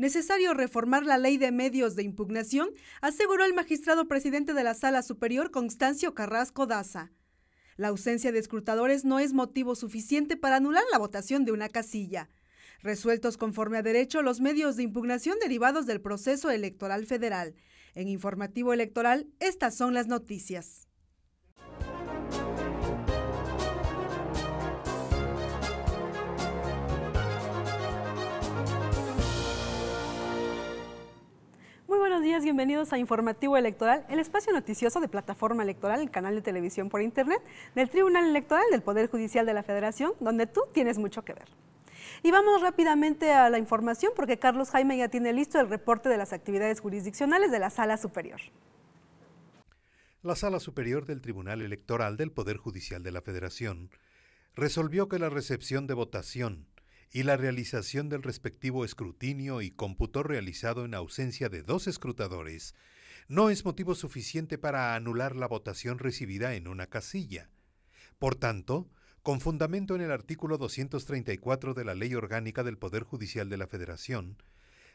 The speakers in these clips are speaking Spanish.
Necesario reformar la ley de medios de impugnación, aseguró el magistrado presidente de la Sala Superior, Constancio Carrasco Daza. La ausencia de escrutadores no es motivo suficiente para anular la votación de una casilla. Resueltos conforme a derecho los medios de impugnación derivados del proceso electoral federal. En Informativo Electoral, estas son las noticias. Muy buenos días, bienvenidos a Informativo Electoral, el espacio noticioso de Plataforma Electoral, el canal de televisión por internet del Tribunal Electoral del Poder Judicial de la Federación, donde tú tienes mucho que ver. Y vamos rápidamente a la información porque Carlos Jaime ya tiene listo el reporte de las actividades jurisdiccionales de la Sala Superior. La Sala Superior del Tribunal Electoral del Poder Judicial de la Federación resolvió que la recepción de votación y la realización del respectivo escrutinio y cómputo realizado en ausencia de 2 escrutadores no es motivo suficiente para anular la votación recibida en una casilla. Por tanto, con fundamento en el artículo 234 de la Ley Orgánica del Poder Judicial de la Federación,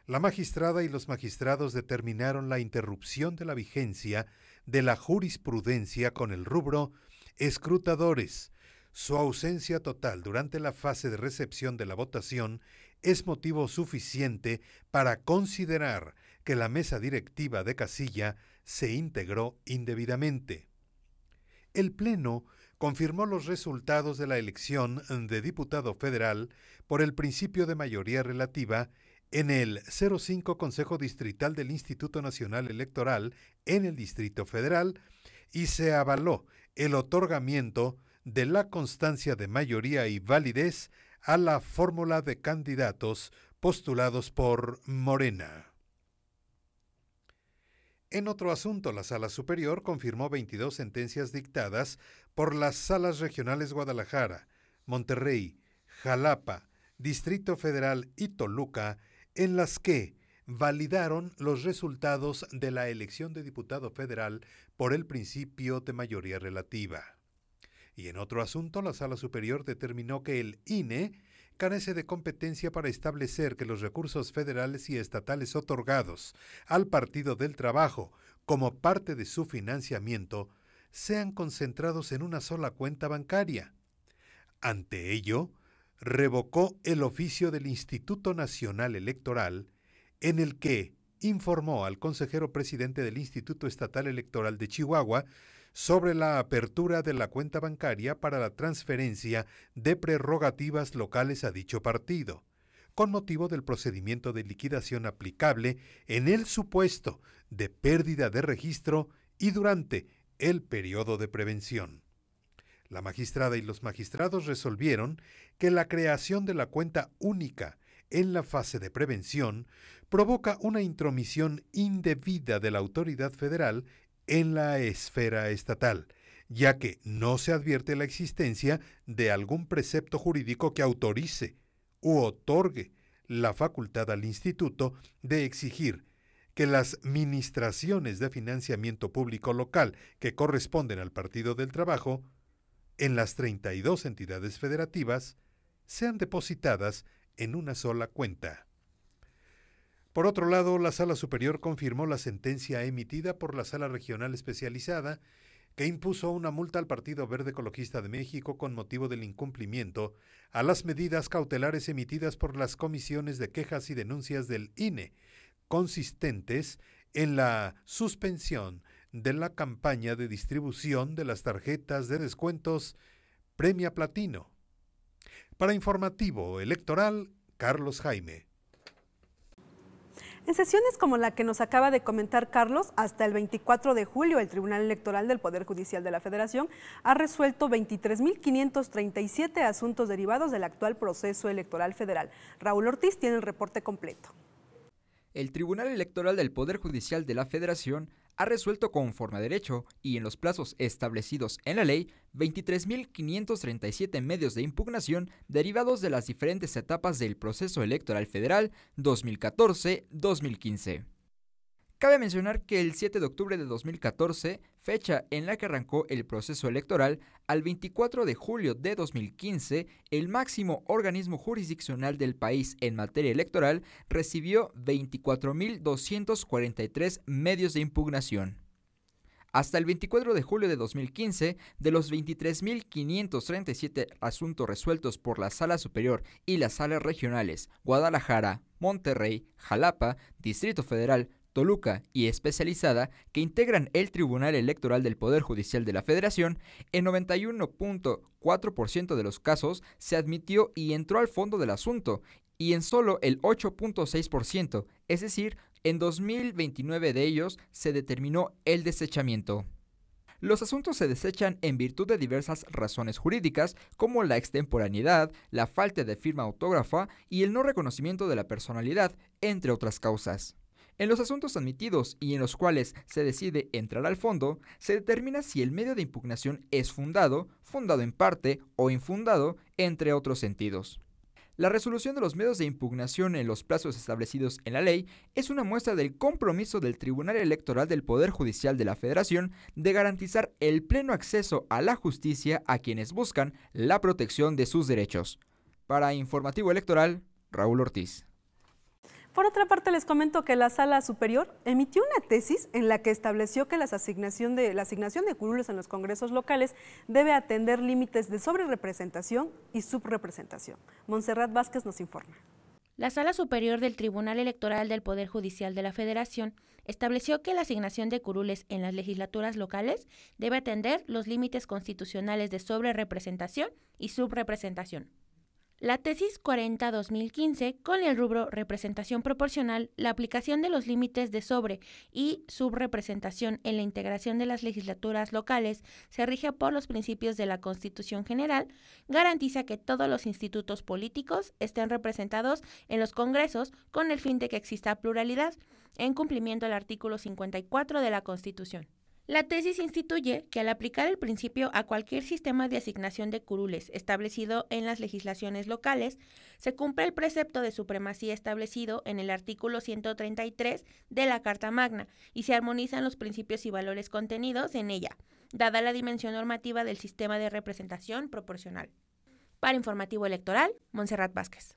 la magistrada y los magistrados determinaron la interrupción de la vigencia de la jurisprudencia con el rubro escrutadores. Su ausencia total durante la fase de recepción de la votación es motivo suficiente para considerar que la mesa directiva de casilla se integró indebidamente. El Pleno confirmó los resultados de la elección de diputado federal por el principio de mayoría relativa en el 05 Consejo Distrital del Instituto Nacional Electoral en el Distrito Federal y se avaló el otorgamiento de la constancia de mayoría y validez a la fórmula de candidatos postulados por Morena. En otro asunto, la Sala Superior confirmó 22 sentencias dictadas por las Salas Regionales Guadalajara, Monterrey, Jalapa, Distrito Federal y Toluca, en las que validaron los resultados de la elección de diputado federal por el principio de mayoría relativa. Y en otro asunto, la Sala Superior determinó que el INE carece de competencia para establecer que los recursos federales y estatales otorgados al Partido del Trabajo como parte de su financiamiento sean concentrados en una sola cuenta bancaria. Ante ello, revocó el oficio del Instituto Nacional Electoral en el que informó al consejero presidente del Instituto Estatal Electoral de Chihuahua sobre la apertura de la cuenta bancaria para la transferencia de prerrogativas locales a dicho partido, con motivo del procedimiento de liquidación aplicable en el supuesto de pérdida de registro y durante el periodo de prevención. La magistrada y los magistrados resolvieron que la creación de la cuenta única en la fase de prevención provoca una intromisión indebida de la autoridad federal en la esfera estatal, ya que no se advierte la existencia de algún precepto jurídico que autorice u otorgue la facultad al instituto de exigir que las ministraciones de financiamiento público local que corresponden al Partido del Trabajo en las 32 entidades federativas sean depositadas en una sola cuenta. Por otro lado, la Sala Superior confirmó la sentencia emitida por la Sala Regional Especializada que impuso una multa al Partido Verde Ecologista de México con motivo del incumplimiento a las medidas cautelares emitidas por las comisiones de quejas y denuncias del INE, consistentes en la suspensión de la campaña de distribución de las tarjetas de descuentos Premia Platino. Para Informativo Electoral, Carlos Jaime. En sesiones como la que nos acaba de comentar Carlos, hasta el 24 de julio el Tribunal Electoral del Poder Judicial de la Federación ha resuelto 23.537 asuntos derivados del actual proceso electoral federal. Raúl Ortiz tiene el reporte completo. El Tribunal Electoral del Poder Judicial de la Federación ha resuelto conforme a derecho y en los plazos establecidos en la ley 23.537 medios de impugnación derivados de las diferentes etapas del proceso electoral federal 2014-2015. Cabe mencionar que el 7 de octubre de 2014, fecha en la que arrancó el proceso electoral, al 24 de julio de 2015, el máximo organismo jurisdiccional del país en materia electoral recibió 24.243 medios de impugnación. Hasta el 24 de julio de 2015, de los 23.537 asuntos resueltos por la Sala Superior y las salas regionales Guadalajara, Monterrey, Jalapa, Distrito Federal, Toluca y especializada que integran el Tribunal Electoral del Poder Judicial de la Federación, en 91.4% de los casos se admitió y entró al fondo del asunto, y en solo el 8.6%, es decir, en 2029 de ellos se determinó el desechamiento. Los asuntos se desechan en virtud de diversas razones jurídicas, como la extemporaneidad, la falta de firma autógrafa y el no reconocimiento de la personalidad, entre otras causas. En los asuntos admitidos y en los cuales se decide entrar al fondo, se determina si el medio de impugnación es fundado, fundado en parte o infundado, entre otros sentidos. La resolución de los medios de impugnación en los plazos establecidos en la ley es una muestra del compromiso del Tribunal Electoral del Poder Judicial de la Federación de garantizar el pleno acceso a la justicia a quienes buscan la protección de sus derechos. Para Informativo Electoral, Raúl Ortiz. Por otra parte, les comento que la Sala Superior emitió una tesis en la que estableció que la asignación de curules en los congresos locales debe atender límites de sobrerepresentación y subrepresentación. Montserrat Vázquez nos informa. La Sala Superior del Tribunal Electoral del Poder Judicial de la Federación estableció que la asignación de curules en las legislaturas locales debe atender los límites constitucionales de sobrerepresentación y subrepresentación. La tesis 40-2015, con el rubro representación proporcional, la aplicación de los límites de sobre- y subrepresentación en la integración de las legislaturas locales se rige por los principios de la Constitución General, garantiza que todos los institutos políticos estén representados en los congresos con el fin de que exista pluralidad, en cumplimiento al artículo 54 de la Constitución. La tesis instituye que al aplicar el principio a cualquier sistema de asignación de curules establecido en las legislaciones locales, se cumple el precepto de supremacía establecido en el artículo 133 de la Carta Magna y se armonizan los principios y valores contenidos en ella, dada la dimensión normativa del sistema de representación proporcional. Para Informativo Electoral, Montserrat Vázquez.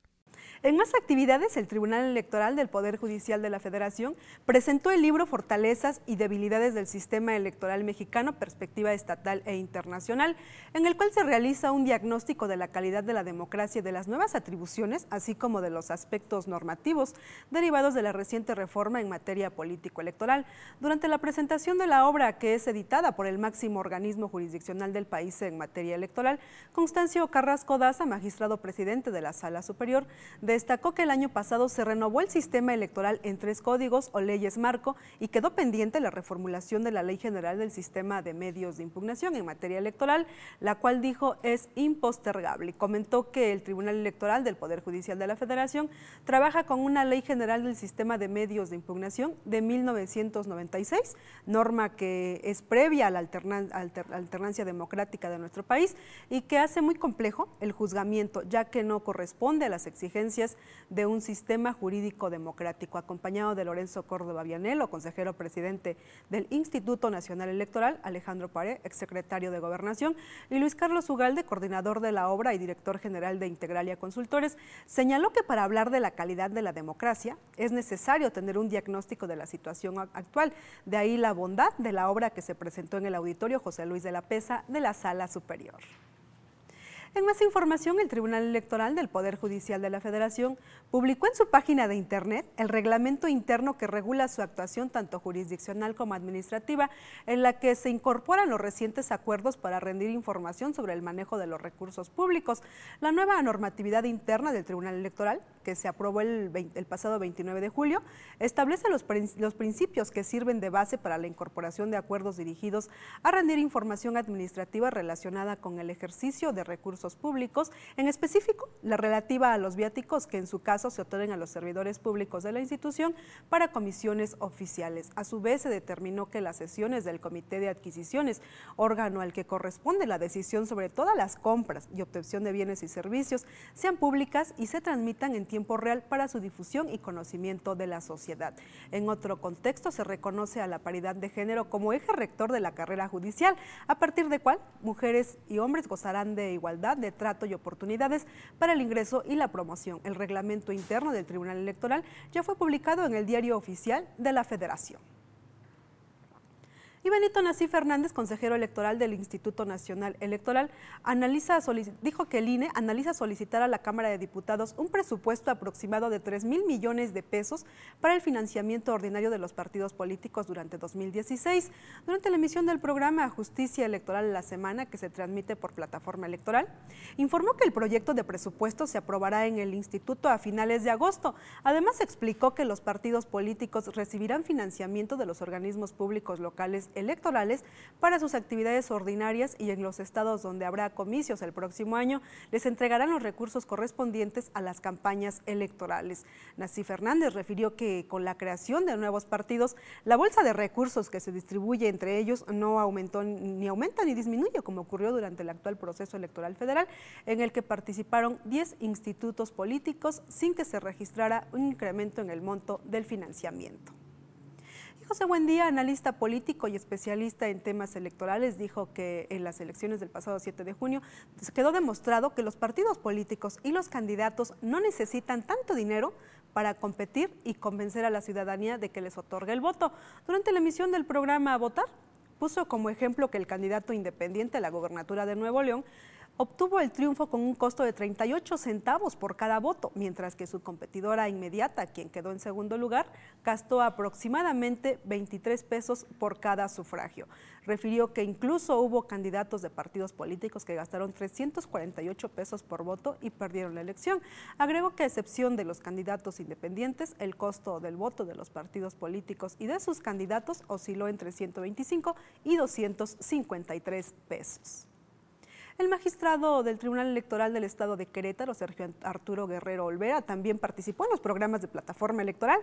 En más actividades, el Tribunal Electoral del Poder Judicial de la Federación presentó el libro Fortalezas y debilidades del sistema electoral mexicano, perspectiva estatal e internacional, en el cual se realiza un diagnóstico de la calidad de la democracia y de las nuevas atribuciones, así como de los aspectos normativos derivados de la reciente reforma en materia político-electoral. Durante la presentación de la obra, que es editada por el máximo organismo jurisdiccional del país en materia electoral, Constancio Carrasco Daza, magistrado presidente de la Sala Superior, destacó que el año pasado se renovó el sistema electoral en 3 códigos o leyes marco y quedó pendiente la reformulación de la Ley General del Sistema de Medios de Impugnación en materia electoral, la cual dijo es impostergable. Comentó que el Tribunal Electoral del Poder Judicial de la Federación trabaja con una Ley General del Sistema de Medios de Impugnación de 1996, norma que es previa a la alternancia democrática de nuestro país y que hace muy complejo el juzgamiento, ya que no corresponde a las exigencias de un sistema jurídico democrático. Acompañado de Lorenzo Córdoba Vianello, consejero presidente del Instituto Nacional Electoral, Alejandro Paré, exsecretario de Gobernación, y Luis Carlos Ugalde, coordinador de la obra y director general de Integralia Consultores, señaló que para hablar de la calidad de la democracia es necesario tener un diagnóstico de la situación actual. De ahí la bondad de la obra que se presentó en el auditorio José Luis de la Pesa de la Sala Superior. En más información, el Tribunal Electoral del Poder Judicial de la Federación publicó en su página de internet el reglamento interno que regula su actuación tanto jurisdiccional como administrativa, en la que se incorporan los recientes acuerdos para rendir información sobre el manejo de los recursos públicos. La nueva normatividad interna del Tribunal Electoral, que se aprobó el pasado 29 de julio, establece los principios que sirven de base para la incorporación de acuerdos dirigidos a rendir información administrativa relacionada con el ejercicio de recursos recursos públicos, en específico la relativa a los viáticos que en su caso se otorgan a los servidores públicos de la institución para comisiones oficiales. A su vez se determinó que las sesiones del Comité de Adquisiciones, órgano al que corresponde la decisión sobre todas las compras y obtención de bienes y servicios, sean públicas y se transmitan en tiempo real para su difusión y conocimiento de la sociedad. En otro contexto se reconoce a la paridad de género como eje rector de la carrera judicial, a partir de cual mujeres y hombres gozarán de igualdad de trato y oportunidades para el ingreso y la promoción. El reglamento interno del Tribunal Electoral ya fue publicado en el Diario Oficial de la Federación. Y Benito Nasif Fernández, consejero electoral del Instituto Nacional Electoral, dijo que el INE analiza solicitar a la Cámara de Diputados un presupuesto aproximado de 3,000 millones de pesos para el financiamiento ordinario de los partidos políticos durante 2016. Durante la emisión del programa Justicia Electoral en la Semana, que se transmite por plataforma electoral, informó que el proyecto de presupuesto se aprobará en el Instituto a finales de agosto. Además, explicó que los partidos políticos recibirán financiamiento de los organismos públicos locales electorales para sus actividades ordinarias y en los estados donde habrá comicios el próximo año les entregarán los recursos correspondientes a las campañas electorales. Nasif Fernández refirió que con la creación de nuevos partidos, la bolsa de recursos que se distribuye entre ellos no aumenta ni disminuye, como ocurrió durante el actual proceso electoral federal, en el que participaron 10 institutos políticos sin que se registrara un incremento en el monto del financiamiento. José Buendía, analista político y especialista en temas electorales, dijo que en las elecciones del pasado 7 de junio quedó demostrado que los partidos políticos y los candidatos no necesitan tanto dinero para competir y convencer a la ciudadanía de que les otorgue el voto. Durante la emisión del programa A Votar, puso como ejemplo que el candidato independiente a la gobernatura de Nuevo León obtuvo el triunfo con un costo de 38 centavos por cada voto, mientras que su competidora inmediata, quien quedó en segundo lugar, gastó aproximadamente 23 pesos por cada sufragio. Refirió que incluso hubo candidatos de partidos políticos que gastaron 348 pesos por voto y perdieron la elección. Agregó que a excepción de los candidatos independientes, el costo del voto de los partidos políticos y de sus candidatos osciló entre 125 y 253 pesos. El magistrado del Tribunal Electoral del Estado de Querétaro, Sergio Arturo Guerrero Olvera, también participó en los programas de plataforma electoral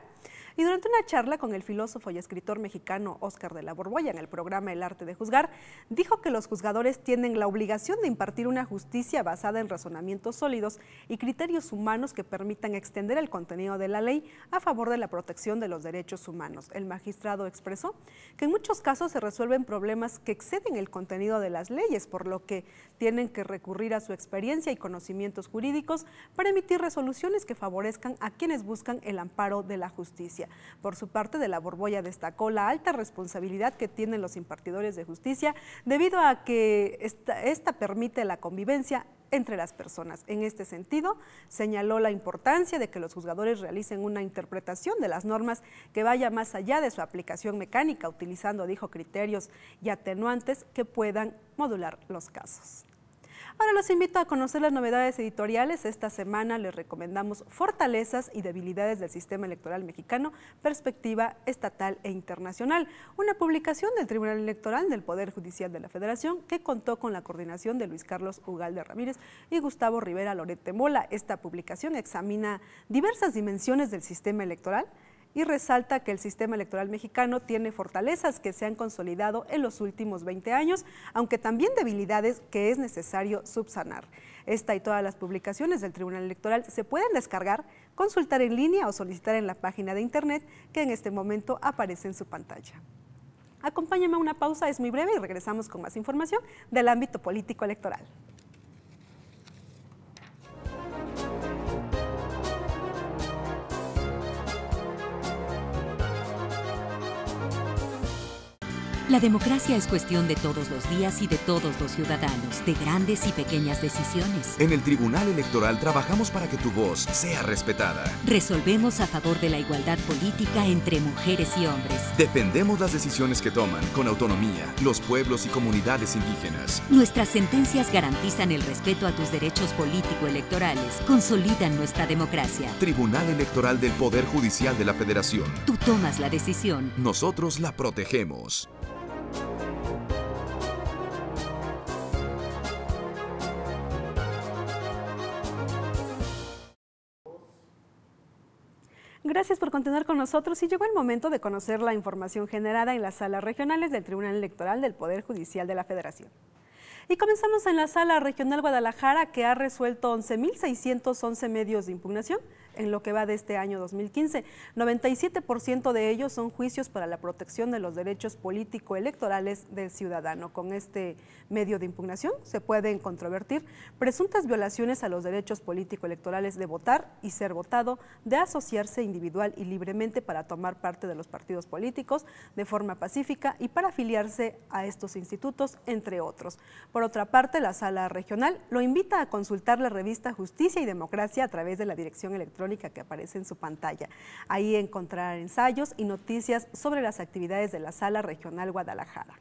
y durante una charla con el filósofo y escritor mexicano Óscar de la Borbolla en el programa El Arte de Juzgar, dijo que los juzgadores tienen la obligación de impartir una justicia basada en razonamientos sólidos y criterios humanos que permitan extender el contenido de la ley a favor de la protección de los derechos humanos. El magistrado expresó que en muchos casos se resuelven problemas que exceden el contenido de las leyes, por lo que tienen que recurrir a su experiencia y conocimientos jurídicos para emitir resoluciones que favorezcan a quienes buscan el amparo de la justicia. Por su parte, de la Borbolla destacó la alta responsabilidad que tienen los impartidores de justicia debido a que esta permite la convivencia entre las personas. En este sentido, señaló la importancia de que los juzgadores realicen una interpretación de las normas que vaya más allá de su aplicación mecánica, utilizando, dijo, criterios y atenuantes que puedan modular los casos. Ahora los invito a conocer las novedades editoriales. Esta semana les recomendamos Fortalezas y debilidades del sistema electoral mexicano, perspectiva estatal e internacional, una publicación del Tribunal Electoral del Poder Judicial de la Federación que contó con la coordinación de Luis Carlos Ugalde Ramírez y Gustavo Rivera Lorete Mola. Esta publicación examina diversas dimensiones del sistema electoral y resalta que el sistema electoral mexicano tiene fortalezas que se han consolidado en los últimos 20 años, aunque también debilidades que es necesario subsanar. Esta y todas las publicaciones del Tribunal Electoral se pueden descargar, consultar en línea o solicitar en la página de internet que en este momento aparece en su pantalla. Acompáñame a una pausa, es muy breve y regresamos con más información del ámbito político electoral. La democracia es cuestión de todos los días y de todos los ciudadanos, de grandes y pequeñas decisiones. En el Tribunal Electoral trabajamos para que tu voz sea respetada. Resolvemos a favor de la igualdad política entre mujeres y hombres. Defendemos las decisiones que toman con autonomía los pueblos y comunidades indígenas. Nuestras sentencias garantizan el respeto a tus derechos político-electorales, consolidan nuestra democracia. Tribunal Electoral del Poder Judicial de la Federación. Tú tomas la decisión. Nosotros la protegemos. Gracias por continuar con nosotros y llegó el momento de conocer la información generada en las salas regionales del Tribunal Electoral del Poder Judicial de la Federación. Y comenzamos en la Sala Regional Guadalajara, que ha resuelto 11.611 medios de impugnación en lo que va de este año 2015. 97% de ellos son juicios para la protección de los derechos político-electorales del ciudadano. Con este medio de impugnación se pueden controvertir presuntas violaciones a los derechos político-electorales de votar y ser votado, de asociarse individual y libremente para tomar parte de los partidos políticos de forma pacífica y para afiliarse a estos institutos, entre otros. Por otra parte, la Sala Regional lo invita a consultar la revista Justicia y Democracia a través de la dirección electrónica que aparece en su pantalla. Ahí encontrarán ensayos y noticias sobre las actividades de la Sala Regional Guadalajara.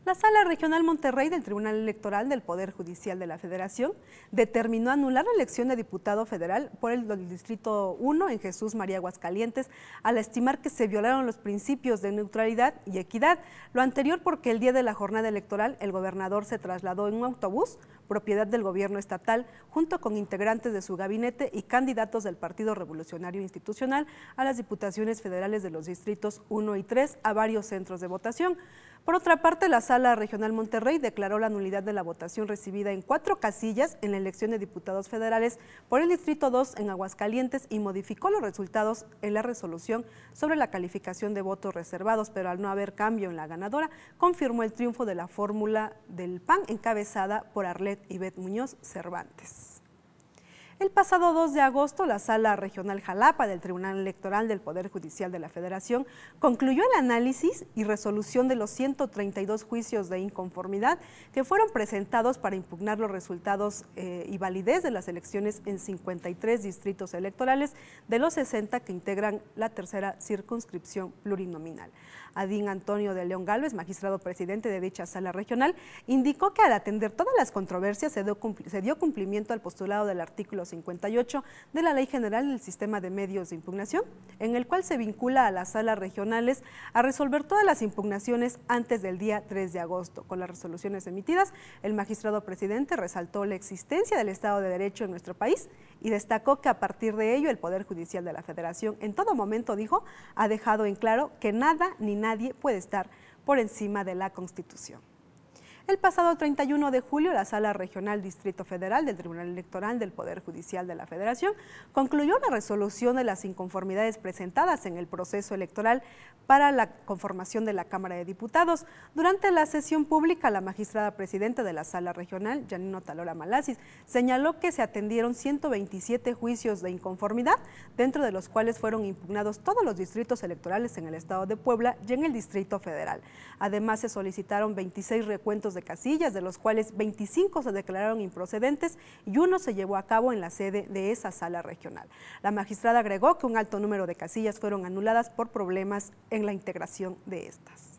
La Sala Regional Monterrey del Tribunal Electoral del Poder Judicial de la Federación determinó anular la elección de diputado federal por el Distrito 1 en Jesús María Aguascalientes, al estimar que se violaron los principios de neutralidad y equidad. Lo anterior porque el día de la jornada electoral el gobernador se trasladó en un autobús, propiedad del gobierno estatal, junto con integrantes de su gabinete y candidatos del Partido Revolucionario Institucional a las diputaciones federales de los distritos 1 y 3 a varios centros de votación. Por otra parte, la Sala Regional Monterrey declaró la nulidad de la votación recibida en 4 casillas en la elección de diputados federales por el Distrito 2 en Aguascalientes y modificó los resultados en la resolución sobre la calificación de votos reservados, pero al no haber cambio en la ganadora, confirmó el triunfo de la fórmula del PAN encabezada por Arlet Ivette Muñoz Cervantes. El pasado 2 de agosto, la Sala Regional Jalapa del Tribunal Electoral del Poder Judicial de la Federación concluyó el análisis y resolución de los 132 juicios de inconformidad que fueron presentados para impugnar los resultados y validez de las elecciones en 53 distritos electorales de los 60 que integran la tercera circunscripción plurinominal. Adín Antonio de León Gálvez, magistrado presidente de dicha Sala Regional, indicó que al atender todas las controversias se dio cumplimiento al postulado del artículo 58 de la Ley General del Sistema de Medios de Impugnación, en el cual se vincula a las salas regionales a resolver todas las impugnaciones antes del día 3 de agosto. Con las resoluciones emitidas, el magistrado presidente resaltó la existencia del Estado de Derecho en nuestro país y destacó que a partir de ello el Poder Judicial de la Federación en todo momento, dijo, ha dejado en claro que nada ni nadie puede estar por encima de la Constitución. El pasado 31 de julio, la Sala Regional Distrito Federal del Tribunal Electoral del Poder Judicial de la Federación concluyó la resolución de las inconformidades presentadas en el proceso electoral para la conformación de la Cámara de Diputados. Durante la sesión pública, la magistrada presidenta de la Sala Regional, Janino Talora Malasis, señaló que se atendieron 127 juicios de inconformidad, dentro de los cuales fueron impugnados todos los distritos electorales en el estado de Puebla y en el Distrito Federal. Además, se solicitaron 26 recuentos de casillas, de los cuales 25 se declararon improcedentes y uno se llevó a cabo en la sede de esa Sala Regional. La magistrada agregó que un alto número de casillas fueron anuladas por problemas en la integración de estas.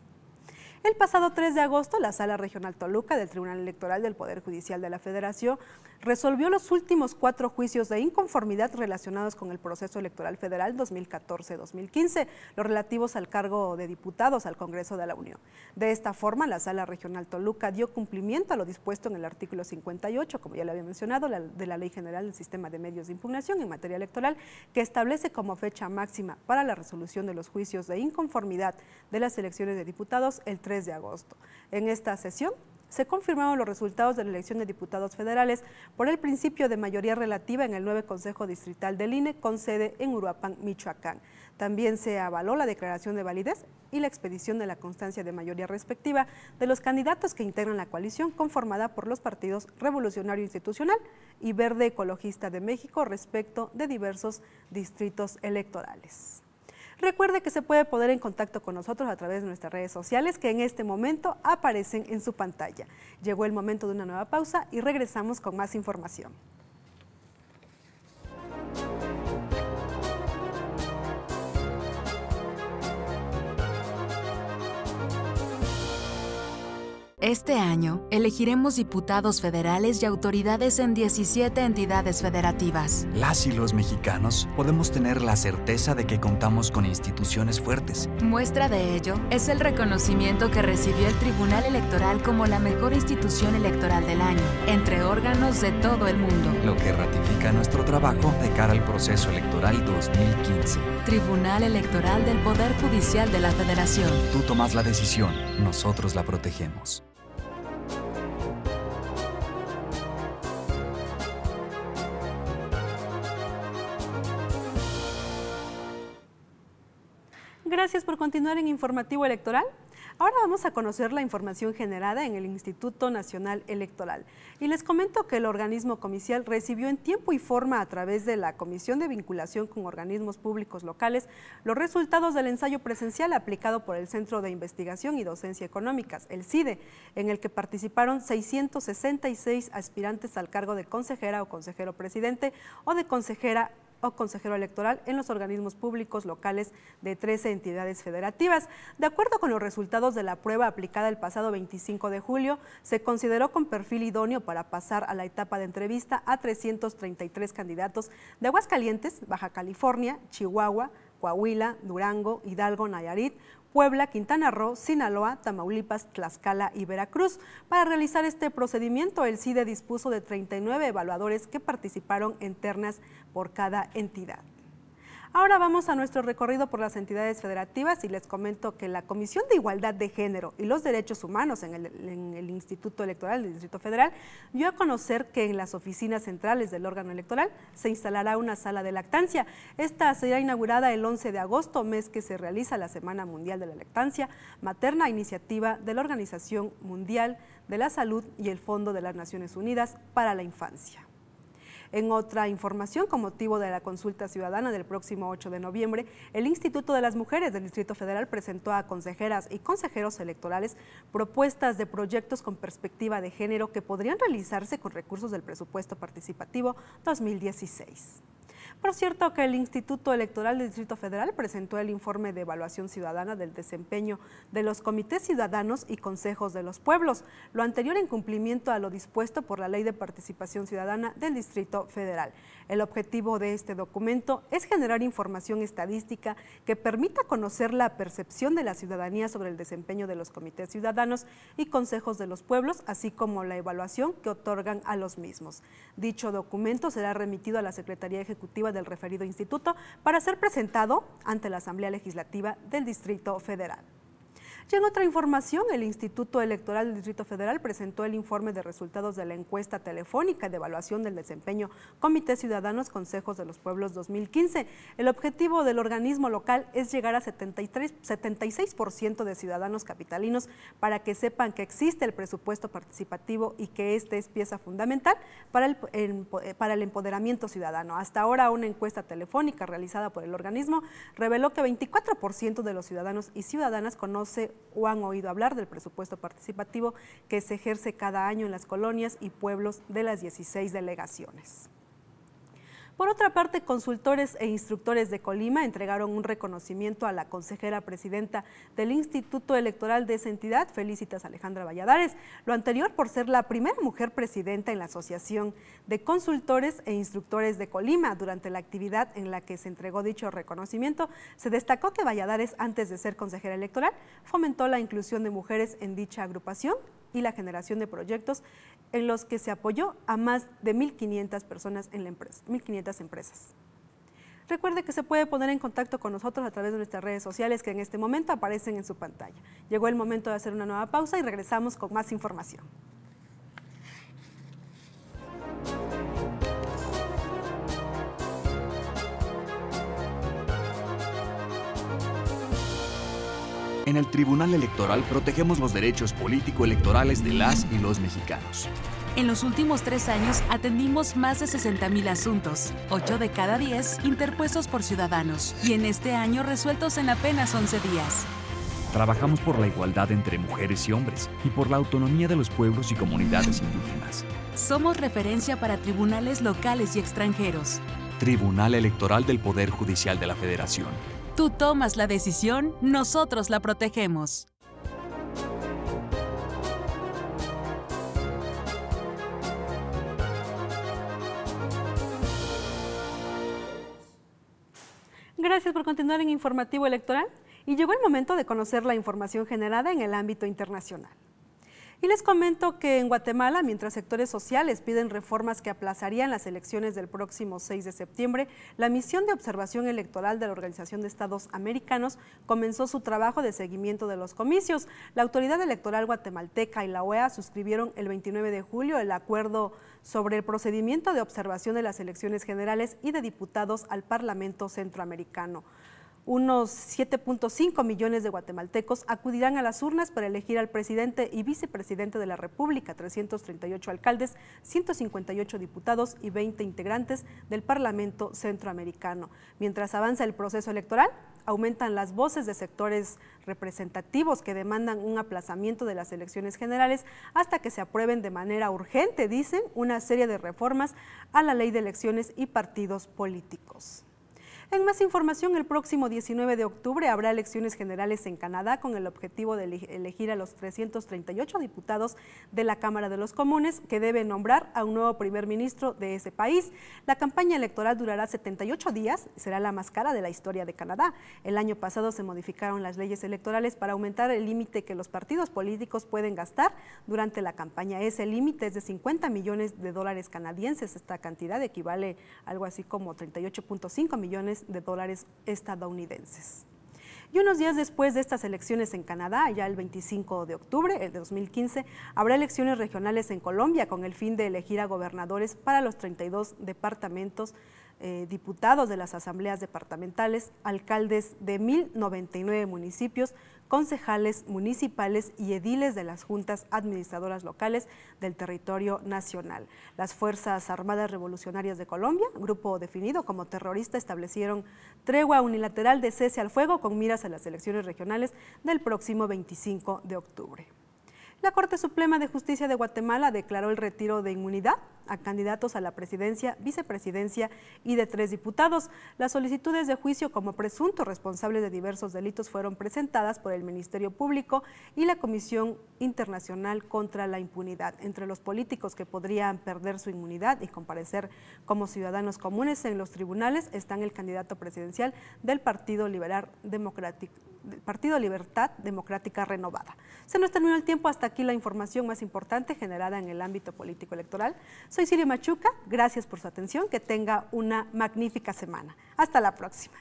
El pasado 3 de agosto, la Sala Regional Toluca del Tribunal Electoral del Poder Judicial de la Federación resolvió los últimos 4 juicios de inconformidad relacionados con el proceso electoral federal 2014-2015, los relativos al cargo de diputados al Congreso de la Unión. De esta forma, la Sala Regional Toluca dio cumplimiento a lo dispuesto en el artículo 58, como ya le había mencionado, de la Ley General del Sistema de Medios de Impugnación en materia electoral, que establece como fecha máxima para la resolución de los juicios de inconformidad de las elecciones de diputados el 3 de agosto. En esta sesión se confirmaron los resultados de la elección de diputados federales por el principio de mayoría relativa en el 9 Consejo Distrital del INE con sede en Uruapan, Michoacán. También se avaló la declaración de validez y la expedición de la constancia de mayoría respectiva de los candidatos que integran la coalición conformada por los partidos Revolucionario Institucional y Verde Ecologista de México respecto de diversos distritos electorales. Recuerde que se puede poner en contacto con nosotros a través de nuestras redes sociales que en este momento aparecen en su pantalla. Llegó el momento de una nueva pausa y regresamos con más información. Este año, elegiremos diputados federales y autoridades en 17 entidades federativas. Las y los mexicanos podemos tener la certeza de que contamos con instituciones fuertes. Muestra de ello es el reconocimiento que recibió el Tribunal Electoral como la mejor institución electoral del año, entre órganos de todo el mundo. Lo que ratifica nuestro trabajo de cara al proceso electoral 2015. Tribunal Electoral del Poder Judicial de la Federación. Tú tomas la decisión, nosotros la protegemos. Gracias por continuar en Informativo Electoral. Ahora vamos a conocer la información generada en el Instituto Nacional Electoral. Y les comento que el organismo comicial recibió en tiempo y forma a través de la Comisión de Vinculación con Organismos Públicos Locales los resultados del ensayo presencial aplicado por el Centro de Investigación y Docencia Económicas, el CIDE, en el que participaron 666 aspirantes al cargo de consejera o consejero presidente o de consejera o consejero electoral en los organismos públicos locales de 13 entidades federativas. De acuerdo con los resultados de la prueba aplicada el pasado 25 de julio, se consideró con perfil idóneo para pasar a la etapa de entrevista a 333 candidatos de Aguascalientes, Baja California, Chihuahua, Coahuila, Durango, Hidalgo, Nayarit, Puebla, Quintana Roo, Sinaloa, Tamaulipas, Tlaxcala y Veracruz. Para realizar este procedimiento, el CIDE dispuso de 39 evaluadores que participaron en ternas por cada entidad. Ahora vamos a nuestro recorrido por las entidades federativas y les comento que la Comisión de Igualdad de Género y los Derechos Humanos en el Instituto Electoral del Distrito Federal dio a conocer que en las oficinas centrales del órgano electoral se instalará una sala de lactancia. Esta será inaugurada el 11 de agosto, mes que se realiza la Semana Mundial de la Lactancia Materna, iniciativa de la Organización Mundial de la Salud y el Fondo de las Naciones Unidas para la Infancia. En otra información, con motivo de la consulta ciudadana del próximo 8 de noviembre, el Instituto de las Mujeres del Distrito Federal presentó a consejeras y consejeros electorales propuestas de proyectos con perspectiva de género que podrían realizarse con recursos del presupuesto participativo 2016. Por cierto, que el Instituto Electoral del Distrito Federal presentó el informe de evaluación ciudadana del desempeño de los comités ciudadanos y consejos de los pueblos, lo anterior en cumplimiento a lo dispuesto por la Ley de Participación Ciudadana del Distrito Federal. El objetivo de este documento es generar información estadística que permita conocer la percepción de la ciudadanía sobre el desempeño de los comités ciudadanos y consejos de los pueblos, así como la evaluación que otorgan a los mismos. Dicho documento será remitido a la Secretaría Ejecutiva del referido instituto para ser presentado ante la Asamblea Legislativa del Distrito Federal. Y en otra información, el Instituto Electoral del Distrito Federal presentó el informe de resultados de la encuesta telefónica de evaluación del desempeño Comité Ciudadanos Consejos de los Pueblos 2015. El objetivo del organismo local es llegar a 76% de ciudadanos capitalinos para que sepan que existe el presupuesto participativo y que este es pieza fundamental para el empoderamiento ciudadano. Hasta ahora, una encuesta telefónica realizada por el organismo reveló que 24% de los ciudadanos y ciudadanas conoce o han oído hablar del presupuesto participativo que se ejerce cada año en las colonias y pueblos de las 16 delegaciones. Por otra parte, consultores e instructores de Colima entregaron un reconocimiento a la consejera presidenta del Instituto Electoral de esa entidad, Felicitas Alejandra Valladares, lo anterior por ser la primera mujer presidenta en la Asociación de Consultores e Instructores de Colima. Durante la actividad en la que se entregó dicho reconocimiento, se destacó que Valladares, antes de ser consejera electoral, fomentó la inclusión de mujeres en dicha agrupación y la generación de proyectos en los que se apoyó a más de 1.500 personas en la empresa, 1.500 empresas. Recuerde que se puede poner en contacto con nosotros a través de nuestras redes sociales que en este momento aparecen en su pantalla. Llegó el momento de hacer una nueva pausa y regresamos con más información. En el Tribunal Electoral protegemos los derechos político-electorales de las y los mexicanos. En los últimos 3 años atendimos más de 60,000 asuntos, 8 de cada 10 interpuestos por ciudadanos, y en este año resueltos en apenas 11 días. Trabajamos por la igualdad entre mujeres y hombres y por la autonomía de los pueblos y comunidades indígenas. Somos referencia para tribunales locales y extranjeros. Tribunal Electoral del Poder Judicial de la Federación. Tú tomas la decisión, nosotros la protegemos. Gracias por continuar en Informativo Electoral y llegó el momento de conocer la información generada en el ámbito internacional. Y les comento que en Guatemala, mientras sectores sociales piden reformas que aplazarían las elecciones del próximo 6 de septiembre, la misión de observación electoral de la Organización de Estados Americanos comenzó su trabajo de seguimiento de los comicios. La autoridad electoral guatemalteca y la OEA suscribieron el 29 de julio el acuerdo sobre el procedimiento de observación de las elecciones generales y de diputados al Parlamento Centroamericano. Unos 7.5 millones de guatemaltecos acudirán a las urnas para elegir al presidente y vicepresidente de la República, 338 alcaldes, 158 diputados y 20 integrantes del Parlamento Centroamericano. Mientras avanza el proceso electoral, aumentan las voces de sectores representativos que demandan un aplazamiento de las elecciones generales hasta que se aprueben de manera urgente, dicen, una serie de reformas a la ley de elecciones y partidos políticos. En más información, el próximo 19 de octubre habrá elecciones generales en Canadá con el objetivo de elegir a los 338 diputados de la Cámara de los Comunes, que deben nombrar a un nuevo primer ministro de ese país. La campaña electoral durará 78 días y será la más cara de la historia de Canadá. El año pasado se modificaron las leyes electorales para aumentar el límite que los partidos políticos pueden gastar durante la campaña. Ese límite es de 50 millones de dólares canadienses. Esta cantidad equivale a algo así como 38.5 millones de dólares estadounidenses. Y unos días después de estas elecciones en Canadá, ya el 25 de octubre de 2015, habrá elecciones regionales en Colombia con el fin de elegir a gobernadores para los 32 departamentos, diputados de las asambleas departamentales, alcaldes de 1.099 municipios, concejales municipales y ediles de las juntas administradoras locales del territorio nacional. Las Fuerzas Armadas Revolucionarias de Colombia, grupo definido como terrorista, establecieron tregua unilateral de cese al fuego con miras a las elecciones regionales del próximo 25 de octubre. La Corte Suprema de Justicia de Guatemala declaró el retiro de inmunidad a candidatos a la presidencia, vicepresidencia y de 3 diputados. Las solicitudes de juicio como presuntos responsables de diversos delitos fueron presentadas por el Ministerio Público y la Comisión Internacional contra la Impunidad. Entre los políticos que podrían perder su inmunidad y comparecer como ciudadanos comunes en los tribunales están el candidato presidencial del Partido Libertad Democrática Renovada. Se nos terminó el tiempo, hasta aquí la información más importante generada en el ámbito político electoral. Soy Siria Machuca, gracias por su atención, que tenga una magnífica semana. Hasta la próxima.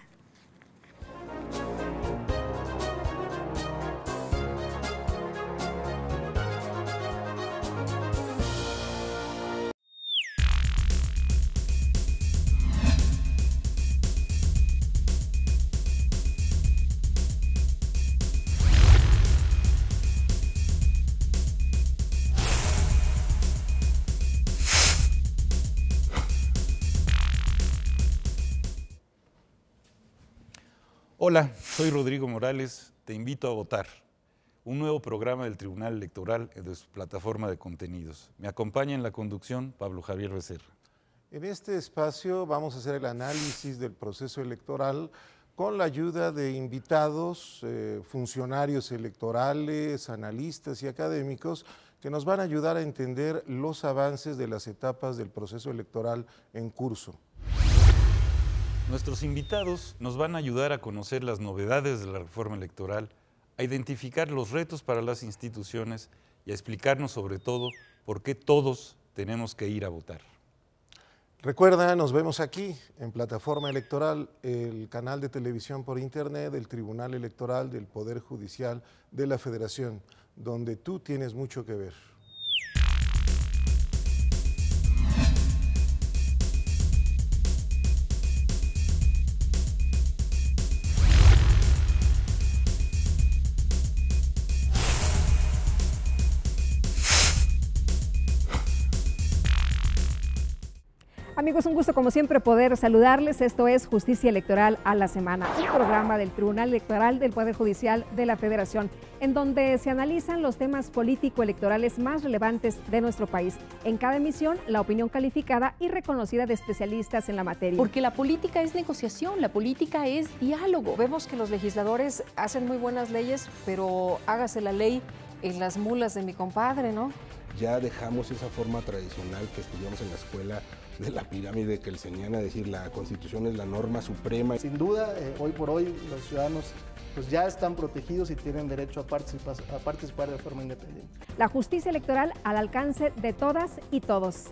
Hola, soy Rodrigo Morales, te invito a votar. Un nuevo programa del Tribunal Electoral de su plataforma de contenidos. Me acompaña en la conducción Pablo Javier Becerra. En este espacio vamos a hacer el análisis del proceso electoral con la ayuda de invitados, funcionarios electorales, analistas y académicos que nos van a ayudar a entender los avances de las etapas del proceso electoral en curso. Nuestros invitados nos van a ayudar a conocer las novedades de la reforma electoral, a identificar los retos para las instituciones y a explicarnos sobre todo por qué todos tenemos que ir a votar. Recuerda, nos vemos aquí en Plataforma Electoral, el canal de televisión por internet del Tribunal Electoral del Poder Judicial de la Federación, donde tú tienes mucho que ver. Amigos, un gusto como siempre poder saludarles. Esto es Justicia Electoral a la Semana, un programa del Tribunal Electoral del Poder Judicial de la Federación, en donde se analizan los temas político-electorales más relevantes de nuestro país. En cada emisión, la opinión calificada y reconocida de especialistas en la materia. Porque la política es negociación, la política es diálogo. Vemos que los legisladores hacen muy buenas leyes, pero hágase la ley en las mulas de mi compadre, ¿no? Ya dejamos esa forma tradicional que estudiamos en la escuela de la pirámide que les enseñan a decir la Constitución es la norma suprema. Sin duda, hoy por hoy los ciudadanos pues ya están protegidos y tienen derecho a participar de forma independiente. La justicia electoral al alcance de todas y todos.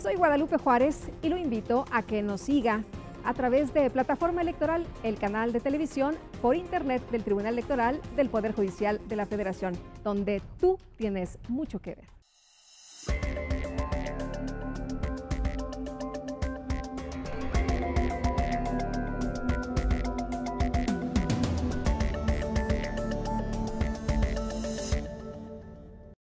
Soy Guadalupe Juárez y lo invito a que nos siga a través de Plataforma Electoral, el canal de televisión por internet del Tribunal Electoral del Poder Judicial de la Federación, donde tú tienes mucho que ver.